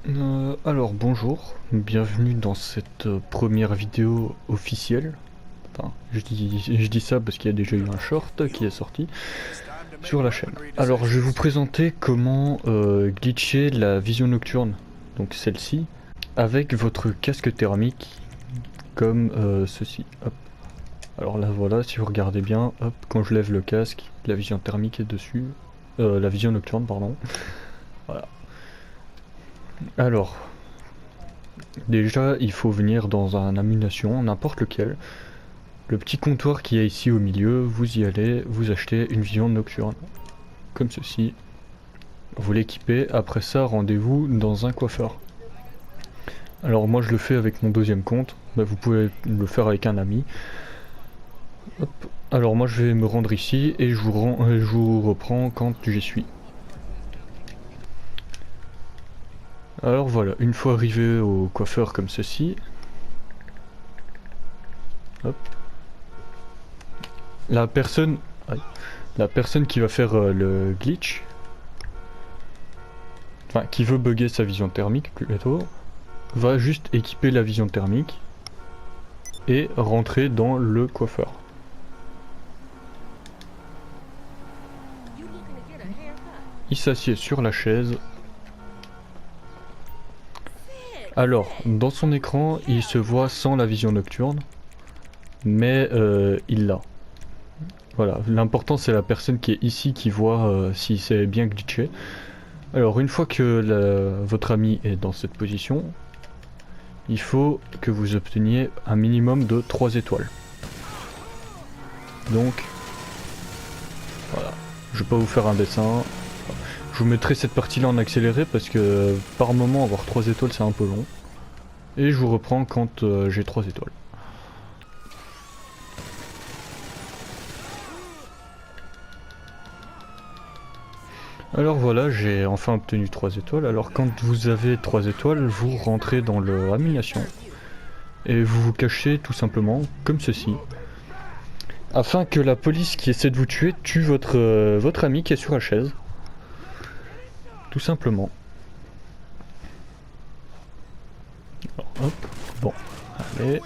Alors bonjour, bienvenue dans cette première vidéo officielle. Enfin, je dis ça parce qu'il y a déjà eu un short qui est sorti sur la chaîne. Alors je vais vous présenter comment glitcher la vision nocturne, donc celle-ci, avec votre casque thermique comme ceci. Hop. Alors là voilà, si vous regardez bien, hop, quand je lève le casque, la vision thermique est dessus. La vision nocturne, pardon. Voilà. Alors, déjà, il faut venir dans un Ammu-Nation, n'importe lequel. Le petit comptoir qui est ici au milieu, vous y allez, vous achetez une vision nocturne. Comme ceci. Vous l'équipez, après ça, rendez-vous dans un coiffeur. Alors moi je le fais avec mon deuxième compte, bah, vous pouvez le faire avec un ami. Hop. Alors moi je vais me rendre ici et je vous reprends quand j'y suis. Alors voilà, une fois arrivé au coiffeur comme ceci, hop, la personne qui va faire le glitch, enfin qui veut bugger sa vision thermique plutôt, va juste équiper la vision thermique et rentrer dans le coiffeur. Il s'assied sur la chaise. Alors, dans son écran, il se voit sans la vision nocturne, mais il l'a. Voilà, l'important c'est la personne qui est ici qui voit si c'est bien glitché. Alors, une fois que votre ami est dans cette position, il faut que vous obteniez un minimum de 3 étoiles. Donc, voilà, je vais pas vous faire un dessin. Je vous mettrai cette partie là en accéléré parce que par moment avoir 3 étoiles c'est un peu long. Et je vous reprends quand j'ai 3 étoiles. Alors voilà, j'ai enfin obtenu 3 étoiles. Alors quand vous avez 3 étoiles, vous rentrez dans le Ammu-Nation. Et vous vous cachez tout simplement comme ceci. Afin que la police qui essaie de vous tuer tue votre ami qui est sur la chaise. Tout simplement. Alors, hop, bon, allez.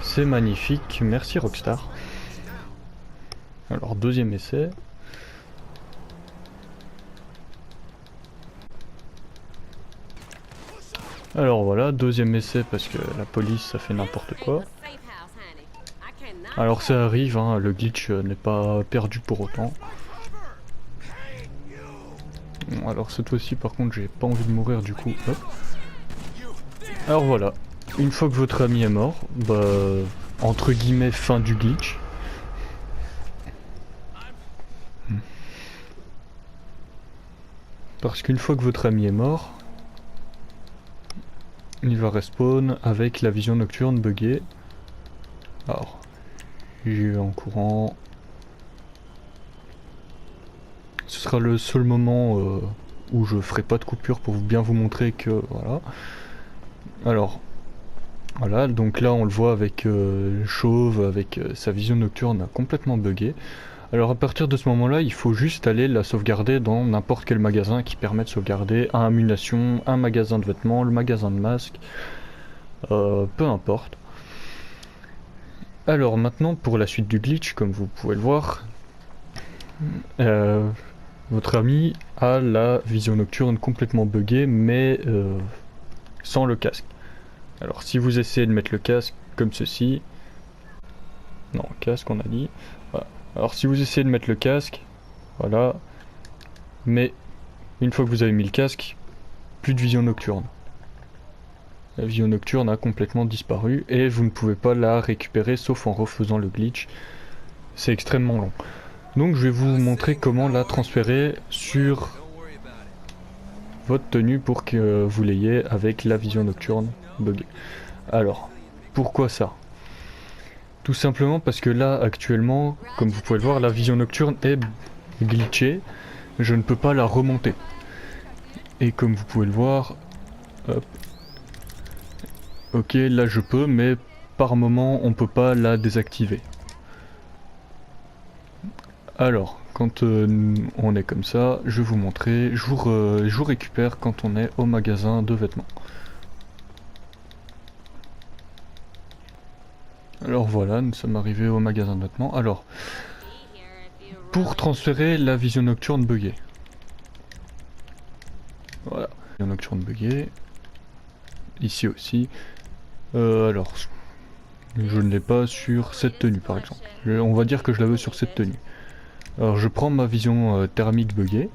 C'est magnifique, merci Rockstar. Alors deuxième essai. Alors voilà, deuxième essai parce que la police ça fait n'importe quoi. Alors ça arrive, hein, le glitch n'est pas perdu pour autant. Bon, alors cette fois-ci par contre j'ai pas envie de mourir du coup, hop. Alors voilà, une fois que votre ami est mort, bah entre guillemets fin du glitch. Parce qu'une fois que votre ami est mort, il va respawn avec la vision nocturne buggée. Alors, j'y vais en courant. Ce sera le seul moment où je ferai pas de coupure pour bien vous montrer que voilà. Alors, voilà, donc là on le voit avec Chauve, avec sa vision nocturne complètement buggée. Alors à partir de ce moment-là, il faut juste aller la sauvegarder dans n'importe quel magasin qui permet de sauvegarder un Ammu-Nation, un magasin de vêtements, le magasin de masques, peu importe. Alors maintenant pour la suite du glitch, comme vous pouvez le voir, votre ami a la vision nocturne complètement buggée mais sans le casque. Alors si vous essayez de mettre le casque comme ceci, non casque on a dit, voilà. Alors si vous essayez de mettre le casque, voilà, mais une fois que vous avez mis le casque, plus de vision nocturne. La vision nocturne a complètement disparu et vous ne pouvez pas la récupérer sauf en refaisant le glitch. C'est extrêmement long. Donc je vais vous montrer comment la transférer sur votre tenue pour que vous l'ayez avec la vision nocturne buggée. Alors, pourquoi ça? Tout simplement parce que là actuellement, comme vous pouvez le voir, la vision nocturne est glitchée. Je ne peux pas la remonter. Et comme vous pouvez le voir, hop. Ok, là je peux, mais par moment on peut pas la désactiver. Alors, quand on est comme ça, je vais vous montrer, je vous récupère quand on est au magasin de vêtements. Alors voilà, nous sommes arrivés au magasin de vêtements. Alors, pour transférer la vision nocturne buggée. Voilà, vision nocturne buggée. Ici aussi. Alors, je ne l'ai pas sur cette tenue par exemple. On va dire que je la veux sur cette tenue. Alors je prends ma vision thermique buggée.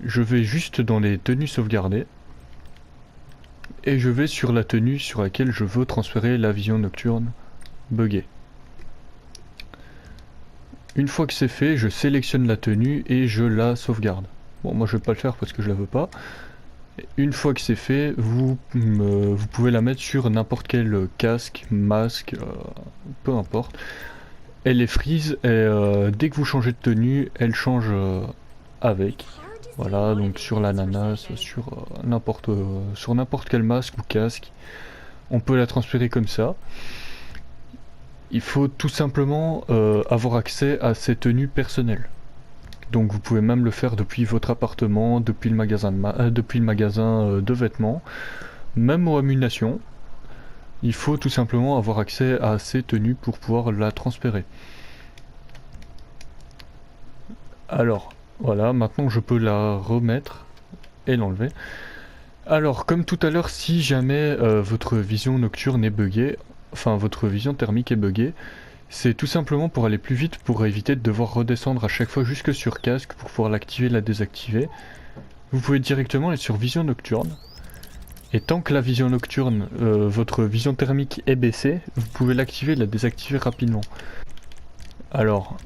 Je vais juste dans les tenues sauvegardées. Et je vais sur la tenue sur laquelle je veux transférer la vision nocturne buggée. Une fois que c'est fait, je sélectionne la tenue et je la sauvegarde. Bon, moi je vais pas le faire parce que je la veux pas. Une fois que c'est fait, vous pouvez la mettre sur n'importe quel casque, masque, peu importe. Elle est freeze et dès que vous changez de tenue, elle change avec. Voilà, donc sur l'ananas, sur n'importe quel masque ou casque, on peut la transférer comme ça. Il faut tout simplement avoir accès à ces tenues personnelles. Donc vous pouvez même le faire depuis votre appartement, depuis le magasin de vêtements, même aux munitions. Il faut tout simplement avoir accès à ces tenues pour pouvoir la transférer. Alors, voilà, maintenant je peux la remettre et l'enlever. Alors, comme tout à l'heure, si jamais votre vision nocturne est buggée, enfin votre vision thermique est buggée, c'est tout simplement pour aller plus vite, pour éviter de devoir redescendre à chaque fois jusque sur casque pour pouvoir l'activer et la désactiver. Vous pouvez directement aller sur vision nocturne. Et tant que la vision nocturne, votre vision thermique est baissée, vous pouvez l'activer et la désactiver rapidement. Alors,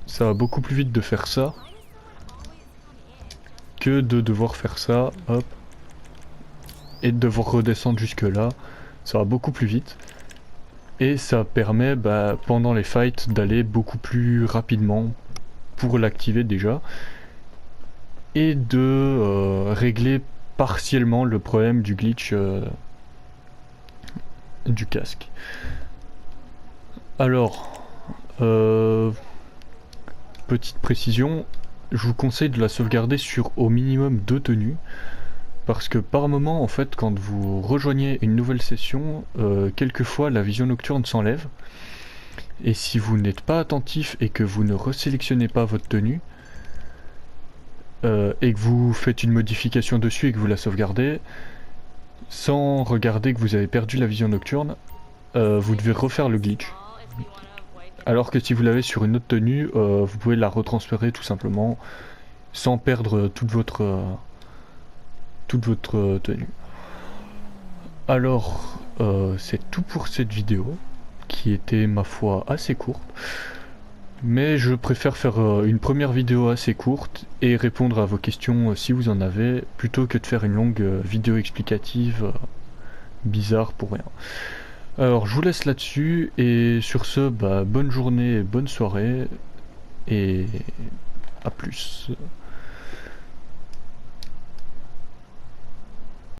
ça va beaucoup plus vite de faire ça que de devoir faire ça, hop, et de devoir redescendre jusque là. Ça va beaucoup plus vite. Et ça permet pendant les fights d'aller beaucoup plus pour l'activer déjà et de régler partiellement le problème du glitch du casque. Alors, petite précision, je vous conseille de la sauvegarder sur au minimum 2 tenues. Parce que par moment, en fait, quand vous rejoignez une nouvelle session, quelquefois la vision nocturne s'enlève. Et si vous n'êtes pas attentif et que vous ne resélectionnez pas votre tenue, et que vous faites une modification dessus et que vous la sauvegardez, sans regarder que vous avez perdu la vision nocturne, vous devez refaire le glitch. Alors que si vous l'avez sur une autre tenue, vous pouvez la retransférer tout simplement, sans perdre toute votre tenue. Alors, c'est tout pour cette vidéo, qui était ma foi assez courte, mais je préfère faire une première vidéo assez courte et répondre à vos questions si vous en avez, plutôt que de faire une longue vidéo explicative bizarre pour rien. Alors je vous laisse là-dessus, et sur ce, bonne journée, bonne soirée, et à plus.